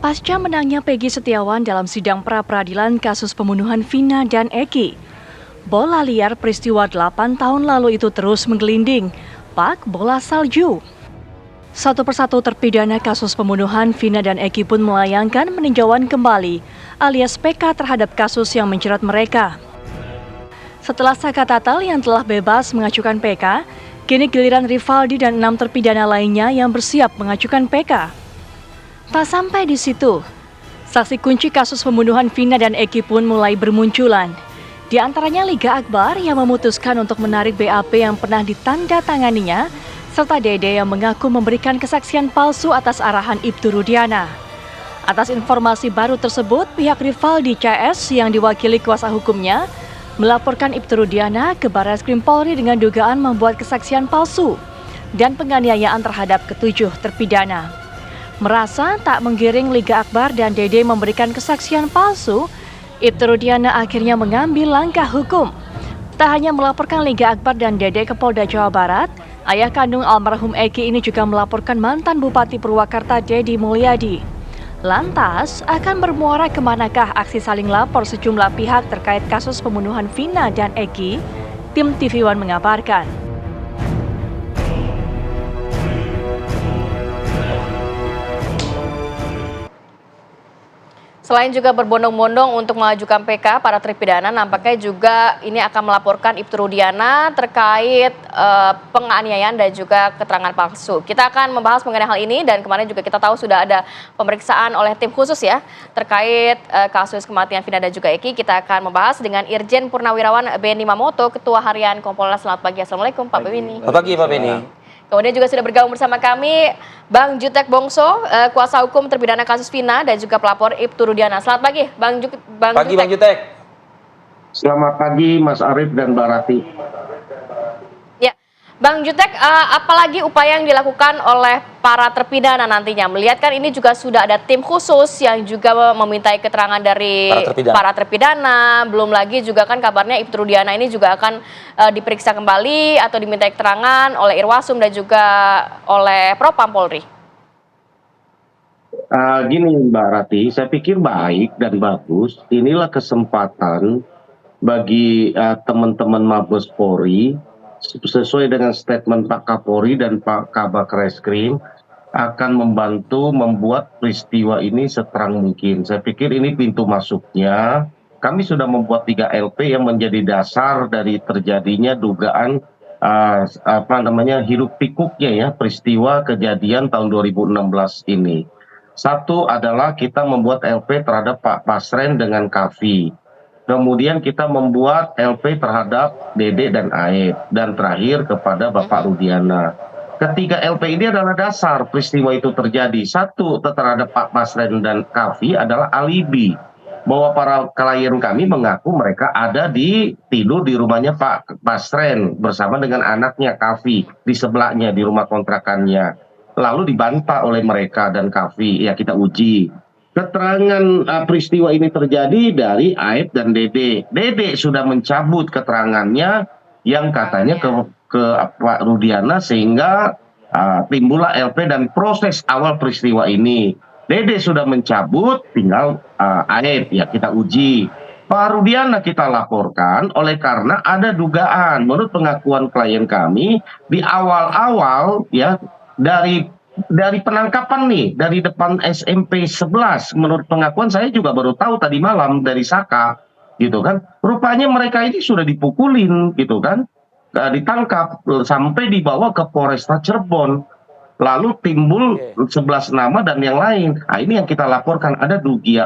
Pasca menangnya Peggy Setiawan dalam sidang pra-peradilan kasus pembunuhan Vina dan Eki, bola liar peristiwa 8 tahun lalu itu terus menggelinding, bak bola salju. Satu persatu terpidana kasus pembunuhan Vina dan Eki pun melayangkan peninjauan kembali alias PK terhadap kasus yang menjerat mereka. Setelah Saka Tatal yang telah bebas mengajukan PK, kini giliran Rivaldi dan 6 terpidana lainnya yang bersiap mengajukan PK. Tak sampai di situ, saksi kunci kasus pembunuhan Vina dan Eki pun mulai bermunculan. Di antaranya Liga Akbar yang memutuskan untuk menarik BAP yang pernah ditandatanganinya, serta Dede yang mengaku memberikan kesaksian palsu atas arahan Ibtu Rudiana. Atas informasi baru tersebut, pihak Rivaldi CS yang diwakili kuasa hukumnya melaporkan Ibtu Rudiana ke Barreskrim Polri dengan dugaan membuat kesaksian palsu dan penganiayaan terhadap ketujuh terpidana. Merasa tak menggiring Liga Akbar dan Dede memberikan kesaksian palsu, Ibtu Rudiana akhirnya mengambil langkah hukum. Tak hanya melaporkan Liga Akbar dan Dede ke Polda Jawa Barat, ayah kandung almarhum Eki ini juga melaporkan mantan Bupati Purwakarta Dedi Mulyadi. Lantas, akan bermuara kemanakah aksi saling lapor sejumlah pihak terkait kasus pembunuhan Vina dan Eki? Tim TV One mengabarkan. Selain juga berbondong-bondong untuk mengajukan PK para terpidana, nampaknya juga ini akan melaporkan Ibtu Rudiana terkait penganiayaan dan juga keterangan palsu. Kita akan membahas mengenai hal ini dan kemarin juga kita tahu sudah ada pemeriksaan oleh tim khusus ya terkait kasus kematian Vina dan juga Eki. Kita akan membahas dengan Irjen Purnawirawan Benny Mamoto, Ketua Harian Kompolnas. Selamat pagi, Assalamualaikum Pak Benny. Selamat pagi Pak Benny. Kemudian juga sudah bergabung bersama kami Bang Jutek Bongso, kuasa hukum terpidana kasus Vina dan juga pelapor Ibtu Rudiana. Selamat pagi Bang Jutek. Bang Jutek. Selamat pagi Mas Arief dan Mbak Rati. Ya, Bang Jutek, apalagi upaya yang dilakukan oleh para terpidana nantinya? Melihat kan ini juga sudah ada tim khusus yang juga memintai keterangan dari para terpidana. Belum lagi juga kan kabarnya Ibtu Rudiana ini juga akan diperiksa kembali atau dimintai keterangan oleh Irwasum dan juga oleh Propam Polri. Gini Mbak Rati, saya pikir baik dan bagus. Inilah kesempatan bagi teman-teman Mabes Polri sesuai dengan statement Pak Kapolri dan Pak Kabak Reskrim akan membantu membuat peristiwa ini seterang mungkin. Saya pikir ini pintu masuknya. Kami sudah membuat 3 LP yang menjadi dasar dari terjadinya dugaan hiruk pikuknya ya peristiwa kejadian tahun 2016 ini. Satu adalah kita membuat LP terhadap Pak Pasren dengan Kavi. Kemudian kita membuat LP terhadap Dede dan Aep. Dan terakhir kepada Bapak Rudiana. Ketiga LP ini adalah dasar peristiwa itu terjadi. Satu terhadap Pak Pasren dan Kavi adalah alibi. Bahwa para klien kami mengaku mereka ada tidur di rumahnya Pak Pasren bersama dengan anaknya Kavi di sebelahnya di rumah kontrakannya. Lalu dibantah oleh mereka dan Kavi. Ya kita uji. Keterangan peristiwa ini terjadi dari Aep dan Dede. Dede sudah mencabut keterangannya yang katanya ke Pak Rudiana sehingga timbullah LP dan proses awal peristiwa ini. Dede sudah mencabut, tinggal Aep ya kita uji. Pak Rudiana kita laporkan oleh karena ada dugaan menurut pengakuan klien kami di awal-awal ya dari penangkapan nih, dari depan SMP 11, menurut pengakuan saya juga baru tahu tadi malam dari Saka, gitu kan. Rupanya mereka ini sudah dipukulin, gitu kan, ditangkap sampai dibawa ke Polresta Cirebon. Lalu timbul 11 nama dan yang lain. Nah ini yang kita laporkan, ada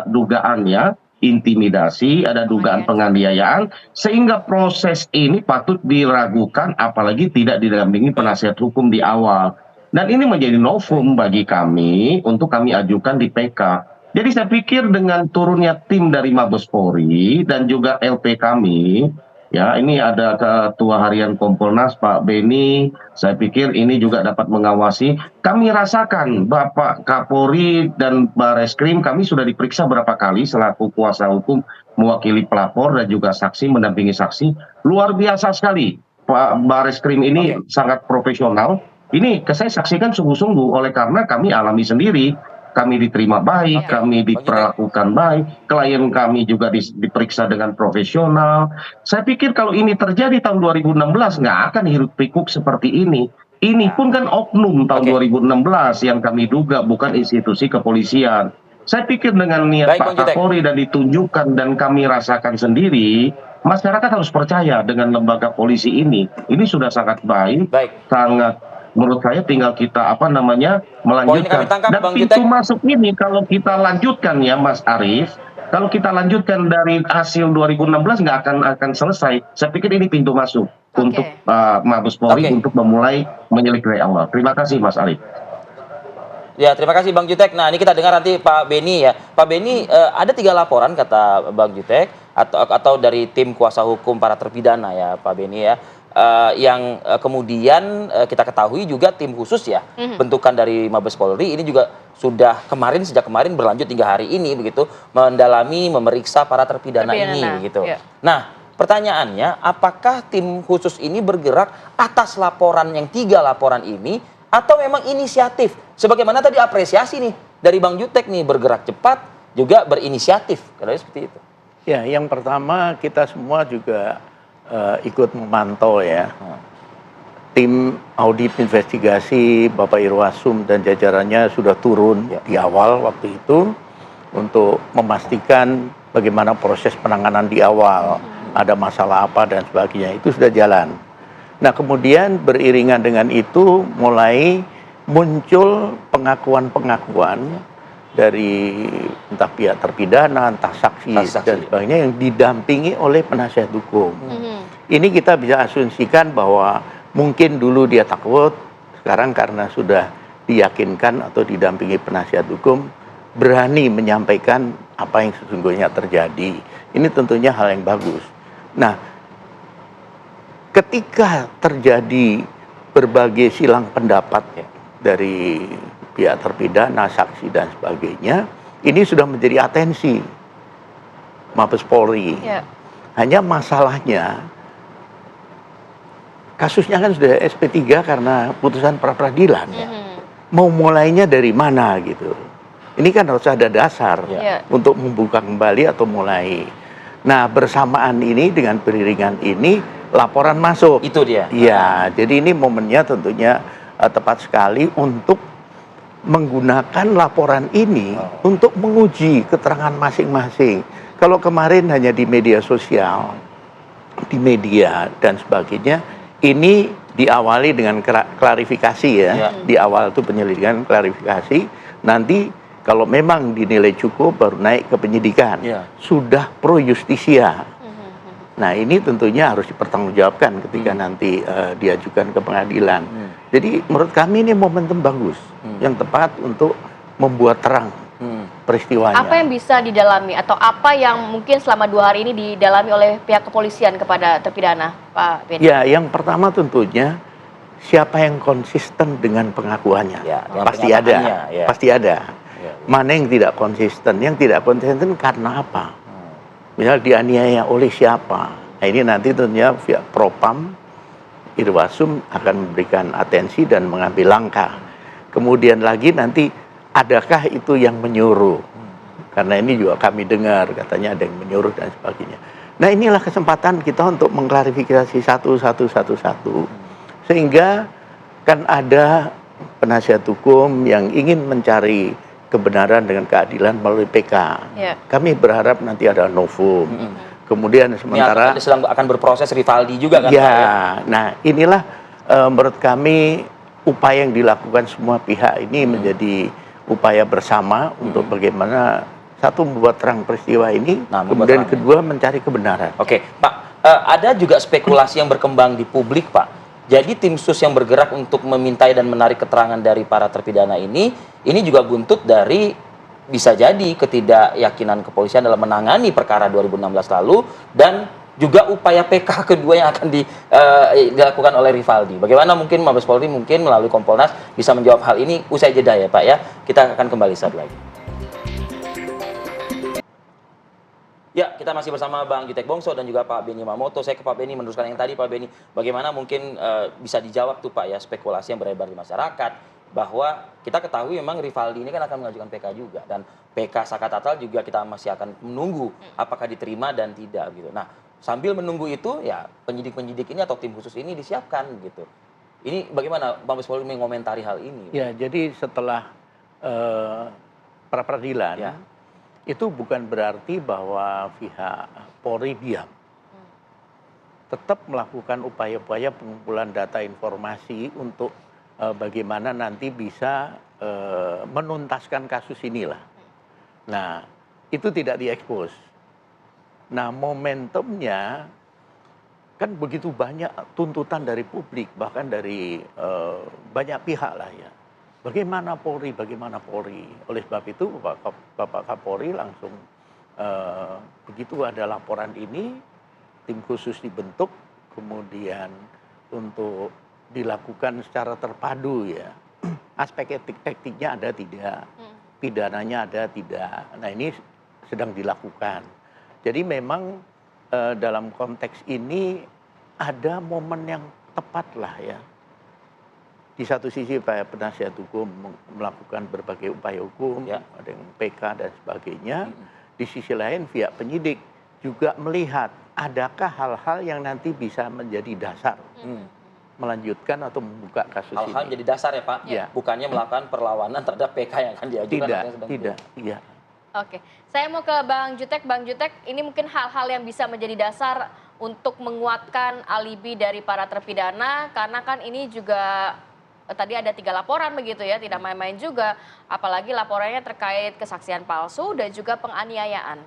dugaan ya, intimidasi, ada dugaan penganiayaan, sehingga proses ini patut diragukan apalagi tidak didampingi penasihat hukum di awal. Dan ini menjadi novum bagi kami untuk kami ajukan di PK. Jadi saya pikir dengan turunnya tim dari Mabes Polri dan juga LP kami, ya ini ada Ketua Harian Kompolnas Pak Benny, saya pikir ini juga dapat mengawasi. Kami rasakan Bapak Kapolri dan Barreskrim kami sudah diperiksa berapa kali selaku kuasa hukum mewakili pelapor dan juga saksi mendampingi saksi. Luar biasa sekali Pak Barreskrim ini sangat profesional. Ini saya saksikan sungguh-sungguh oleh karena kami alami sendiri kami diterima baik, Oke, kami Bang Jutek. diperlakukan baik, klien kami juga diperiksa dengan profesional. Saya pikir kalau ini terjadi tahun 2016 nggak akan hiruk pikuk seperti ini. Ini pun kan oknum tahun Oke. 2016 yang kami duga, bukan institusi kepolisian. Saya pikir dengan niat Baik, Pak Bang Jutek. Kapolri dan ditunjukkan dan kami rasakan sendiri, masyarakat harus percaya dengan lembaga polisi ini. Ini sudah sangat baik, Baik. sangat menurut saya tinggal kita melanjutkan. kami tangkap, Dan Bang pintu Jutek. masuk ini kalau kita lanjutkan ya Mas Arief, kalau kita lanjutkan dari hasil 2016 nggak akan selesai. Saya pikir ini pintu masuk untuk Mabes Polri Oke. untuk memulai menyelidiki awal. Terima kasih Mas Arief. Ya, terima kasih Bang Jutek. Nah, ini kita dengar nanti Pak Beni ya. Pak Beni, ada 3 laporan kata Bang Jutek atau dari tim kuasa hukum para terpidana ya Pak Beni ya. Yang kemudian kita ketahui juga tim khusus ya, bentukan dari Mabes Polri ini juga sudah sejak kemarin berlanjut hingga hari ini begitu, mendalami, memeriksa para terpidana ini begitu. Ya. Nah, pertanyaannya, apakah tim khusus ini bergerak atas laporan yang 3 laporan ini atau memang inisiatif? Sebagaimana tadi apresiasi nih dari Bang Jutek nih, bergerak cepat juga berinisiatif, katanya seperti itu. Ya, yang pertama kita semua juga ikut memantau ya. Tim audit investigasi Bapak Irwasum dan jajarannya sudah turun di awal waktu itu untuk memastikan bagaimana proses penanganan di awal, ada masalah apa dan sebagainya, itu sudah jalan. Nah, kemudian beriringan dengan itu mulai muncul pengakuan-pengakuan dari entah pihak terpidana, entah saksi dan sebagainya yang didampingi oleh penasihat hukum. Ini kita bisa asumsikan bahwa mungkin dulu dia takut, sekarang karena sudah diyakinkan atau didampingi penasihat hukum, berani menyampaikan apa yang sesungguhnya terjadi. Ini tentunya hal yang bagus. Nah, ketika terjadi berbagai silang pendapat ya, dari pihak terpidana, saksi dan sebagainya, ini sudah menjadi atensi Mabes Polri. Ya. Hanya masalahnya kasusnya kan sudah SP3 karena putusan pra-peradilan. Mau mulainya dari mana gitu. Ini kan harus ada dasar untuk membuka kembali atau mulai. Nah, bersamaan ini dengan beriringan ini laporan masuk. Itu dia. Iya, jadi ini momennya tentunya tepat sekali untuk menggunakan laporan ini untuk menguji keterangan masing-masing. Kalau kemarin hanya di media sosial, di media dan sebagainya, ini diawali dengan klarifikasi ya. Di awal itu penyelidikan, klarifikasi. Nanti kalau memang dinilai cukup baru naik ke penyidikan. Sudah pro justisia. Nah, ini tentunya harus dipertanggungjawabkan ketika nanti diajukan ke pengadilan. Jadi menurut kami ini momentum bagus yang tepat untuk membuat terang peristiwanya. Apa yang bisa didalami atau apa yang mungkin selama 2 hari ini didalami oleh pihak kepolisian kepada terpidana, Pak Beni? Ya, yang pertama tentunya siapa yang konsisten dengan pengakuannya. Ya, pasti ada, pasti ada. Mana yang tidak konsisten? Yang tidak konsisten karena apa? Misal dianiaya oleh siapa? Nah, ini nanti tentunya pihak Propam, Irwasum akan memberikan atensi dan mengambil langkah. Kemudian lagi nanti adakah itu yang menyuruh? Karena ini juga kami dengar katanya ada yang menyuruh dan sebagainya. Nah, inilah kesempatan kita untuk mengklarifikasi satu sehingga kan ada penasihat hukum yang ingin mencari kebenaran dengan keadilan melalui PK. Kami berharap nanti ada novum. Kemudian sementara sedang akan berproses Rivaldi juga kan? Ya, nah inilah menurut kami upaya yang dilakukan semua pihak ini menjadi upaya bersama untuk bagaimana satu membuat terang peristiwa ini, kemudian kedua mencari kebenaran. Oke, Pak, ada juga spekulasi yang berkembang di publik, Pak. Jadi tim sus yang bergerak untuk memintai dan menarik keterangan dari para terpidana ini juga buntut dari bisa jadi ketidakyakinan kepolisian dalam menangani perkara 2016 lalu dan juga upaya PK kedua yang akan dilakukan oleh Rivaldi. Bagaimana mungkin Mabes Polri mungkin melalui Kompolnas bisa menjawab hal ini usai jeda ya Pak ya. Kita akan kembali saat lagi. Ya, kita masih bersama Bang Jutek Bongso dan juga Pak Beni Mamoto. Saya ke Pak Beni meneruskan yang tadi Pak Beni. Bagaimana mungkin bisa dijawab tuh Pak ya spekulasi yang beredar di masyarakat bahwa kita ketahui memang Rivaldi ini kan akan mengajukan PK juga, dan PK Saka Tatal juga kita masih akan menunggu apakah diterima dan tidak gitu. Nah, sambil menunggu itu ya penyidik-penyidik ini atau tim khusus ini disiapkan gitu. Ini bagaimana Bang Polri mengomentari hal ini? Ya, jadi setelah pra peradilan Ya. itu bukan berarti bahwa pihak Polri diam. Tetap melakukan upaya-upaya pengumpulan data informasi untuk bagaimana nanti bisa menuntaskan kasus inilah. Nah, itu tidak diekspos. Nah, momentumnya kan begitu banyak tuntutan dari publik, bahkan dari banyak pihak lah ya. Bagaimana Polri, bagaimana Polri. Oleh sebab itu Bapak Kapolri langsung begitu ada laporan ini, tim khusus dibentuk, kemudian untuk dilakukan secara terpadu ya. Aspek etiknya ada tidak, pidananya ada tidak. Nah, ini sedang dilakukan. Jadi memang dalam konteks ini ada momen yang tepat lah ya. Di satu sisi penasihat hukum melakukan berbagai upaya hukum, Ya. ada yang PK dan sebagainya. Di sisi lain pihak penyidik juga melihat adakah hal-hal yang nanti bisa menjadi dasar melanjutkan atau membuka kasus Hal-hal ini. jadi dasar ya Pak, Ya. bukannya melakukan perlawanan terhadap PK yang akan diajukan. Tidak, atau yang sedang tidak, iya. Oke, saya mau ke Bang Jutek. Bang Jutek, ini mungkin hal-hal yang bisa menjadi dasar untuk menguatkan alibi dari para terpidana, karena kan ini juga tadi ada 3 laporan begitu ya, tidak main-main juga, apalagi laporannya terkait kesaksian palsu dan juga penganiayaan.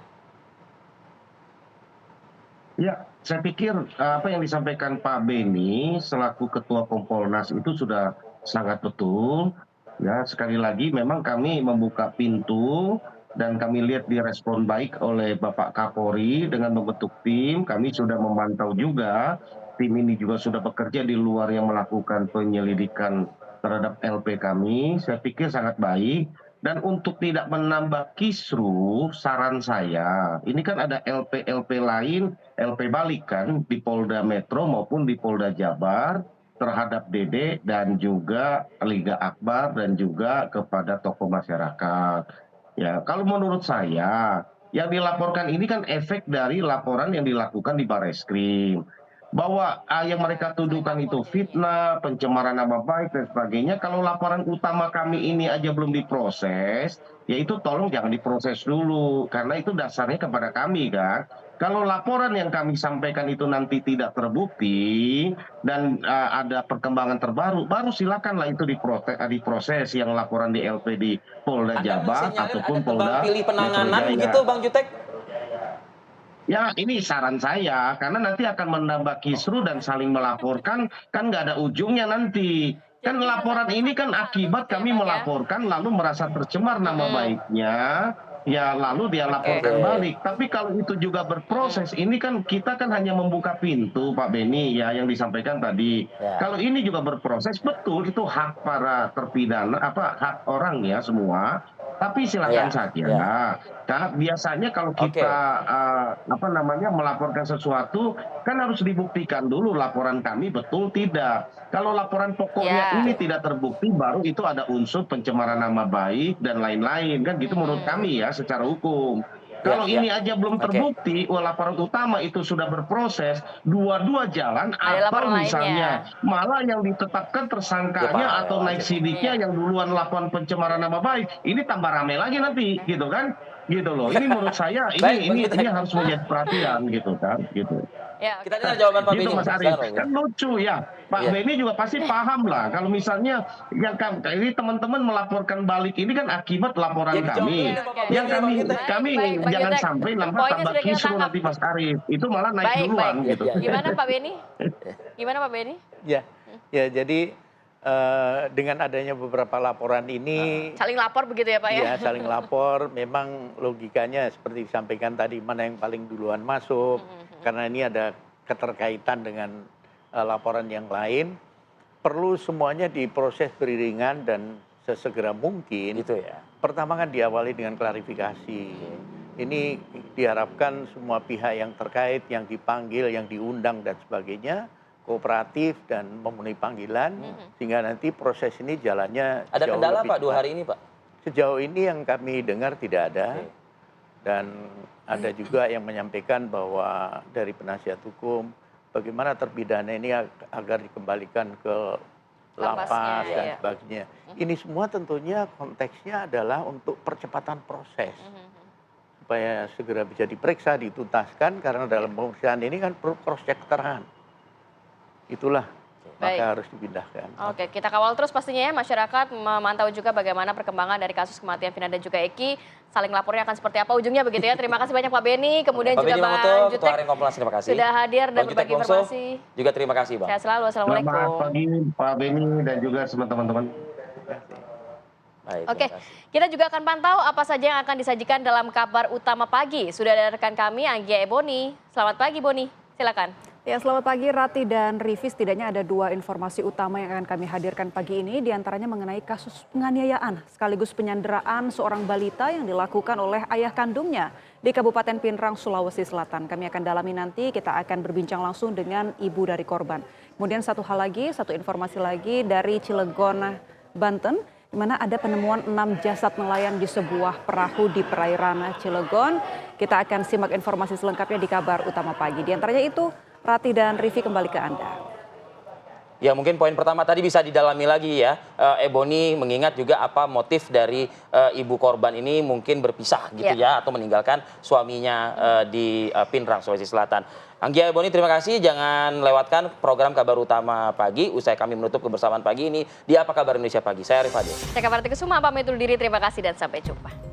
Ya, saya pikir apa yang disampaikan Pak Beni selaku Ketua Kompolnas itu sudah sangat betul. Ya, sekali lagi memang kami membuka pintu dan kami lihat direspon baik oleh Bapak Kapolri dengan membentuk tim. Kami sudah memantau juga, tim ini juga sudah bekerja di luar yang melakukan penyelidikan terhadap LP kami. Saya pikir sangat baik. Dan untuk tidak menambah kisru, saran saya, ini kan ada LP-LP lain, LP balik kan, di Polda Metro maupun di Polda Jabar, terhadap Dede dan juga Liga Akbar dan juga kepada tokoh masyarakat. Ya, kalau menurut saya, yang dilaporkan ini kan efek dari laporan yang dilakukan di Bareskrim. Bahwa yang mereka tuduhkan itu fitnah, pencemaran nama baik dan sebagainya. Kalau laporan utama kami ini aja belum diproses, ya itu tolong jangan diproses dulu, karena itu dasarnya kepada kami kan. Kalau laporan yang kami sampaikan itu nanti tidak terbukti dan ada perkembangan terbaru, baru silakanlah itu diproses yang laporan di LP di Polda Anda Jabar mensinyalir ataupun ada tebang Polda pilih penanganan Metro Jaya. begitu Bang Jutek? Ya, ini saran saya, karena nanti akan menambah kisru dan saling melaporkan, kan nggak ada ujungnya nanti. Kan Jadi laporan ini kan akibat kami melaporkan, lalu merasa tercemar nama baiknya, ya lalu dia laporkan balik. Tapi kalau itu juga berproses, ini kan kita kan hanya membuka pintu, Pak Beni, ya yang disampaikan tadi. Ya. Kalau ini juga berproses, betul itu hak para terpidana, hak orang ya semua. Tapi silakan Ya, saja. ya. Nah, biasanya kalau Oke. kita melaporkan sesuatu kan harus dibuktikan dulu laporan kami betul tidak. Kalau laporan Ya. pokoknya ini tidak terbukti, baru itu ada unsur pencemaran nama baik dan lain-lain kan gitu menurut kami ya secara hukum. Kalau Ya, ini ya. aja belum Oke. terbukti, laporan utama itu sudah berproses, dua-dua jalan Ada atau laporan misalnya lainnya. malah yang ditetapkan tersangkanya Ya, Pak, atau naik sidiknya Iya. yang duluan laporan pencemaran nama baik, ini tambah rame lagi nanti, gitu kan? Gitu loh. Ini menurut saya Baik, ini Bang Jutek. harus menjadi perhatian gitu kan, gitu. Ya, Kita dengar jawaban Pak Gitu Beni. Mas Mas. Arief, Silakan, Bang kan Beni. lucu ya. Pak Iya. Beni juga pasti paham lah. Kalau misalnya yang ini teman-teman melaporkan balik ini kan akibat laporan Jadi kami. jawabannya Oke. Pak Yang Beni, kami Bang Jutek. kami Baik, Bang jangan Jutek. sampai nambah Poinnya tambah sudah kita kisru tangkap. nanti Mas Arief. Itu malah naik baik, duluan baik. gitu. Iya, iya. Gimana Pak Beni? Gimana Pak Beni? Ya, ya jadi dengan adanya beberapa laporan ini, Saling lapor begitu ya Pak ya? ya saling lapor, memang logikanya seperti disampaikan tadi, mana yang paling duluan masuk, karena ini ada keterkaitan dengan laporan yang lain, perlu semuanya diproses beriringan dan sesegera mungkin. Gitu ya. Pertama kan diawali dengan klarifikasi. Ini diharapkan semua pihak yang terkait, yang dipanggil, yang diundang dan sebagainya, kooperatif dan memenuhi panggilan, sehingga nanti proses ini jalannya Ada jauh kendala lebih Pak 2 cepat. hari ini Pak? Sejauh ini yang kami dengar tidak ada. Oke. Dan ada juga yang menyampaikan bahwa dari penasihat hukum, bagaimana terpidana ini agar dikembalikan ke lapas Lapasnya, dan ya. sebagainya. Ini semua tentunya konteksnya adalah untuk percepatan proses. Supaya segera bisa diperiksa, dituntaskan, karena dalam pemeriksaan ini kan perlu cross check keterangan. Itulah, Baik. maka harus dipindahkan. Oke, kita kawal terus pastinya ya, masyarakat memantau juga bagaimana perkembangan dari kasus kematian Vina dan juga Eki. Saling lapornya akan seperti apa ujungnya begitu ya. Terima kasih banyak Pak Beni, kemudian Pak juga Beni Bang Mamoto, Ketua Jutek Harian Kompolnas, terima kasih. sudah hadir dan Bang Jutek berbagi Wongso, informasi. juga terima kasih Bang. Sehat selalu, Selamat Assalamualaikum. pagi Pak Beni dan juga semua teman-teman. Baik, Oke, terima kasih. kita juga akan pantau apa saja yang akan disajikan dalam kabar utama pagi. Sudah ada rekan kami, Anggia Eboni. Selamat pagi, Boni. Silakan. Ya, selamat pagi Rati dan Rivi. Setidaknya ada 2 informasi utama yang akan kami hadirkan pagi ini, diantaranya mengenai kasus penganiayaan sekaligus penyanderaan seorang balita yang dilakukan oleh ayah kandungnya di Kabupaten Pinrang, Sulawesi Selatan. Kami akan dalami nanti, kita akan berbincang langsung dengan ibu dari korban. Kemudian satu informasi lagi dari Cilegon, Banten, di mana ada penemuan 6 jasad nelayan di sebuah perahu di perairan Cilegon. Kita akan simak informasi selengkapnya di kabar utama pagi. Di antaranya itu, Rati dan Rivi kembali ke Anda. Ya mungkin poin pertama tadi bisa didalami lagi ya, Eboni, mengingat juga apa motif dari ibu korban ini mungkin berpisah gitu ya, atau meninggalkan suaminya di Pinrang, Sulawesi Selatan. Anggia Eboni, terima kasih. Jangan lewatkan program kabar utama pagi. Usai kami menutup kebersamaan pagi ini di Apa Kabar Indonesia Pagi. Saya Arif Adil. Saya Kabar Kusuma, pamit undur diri. Terima kasih dan sampai jumpa.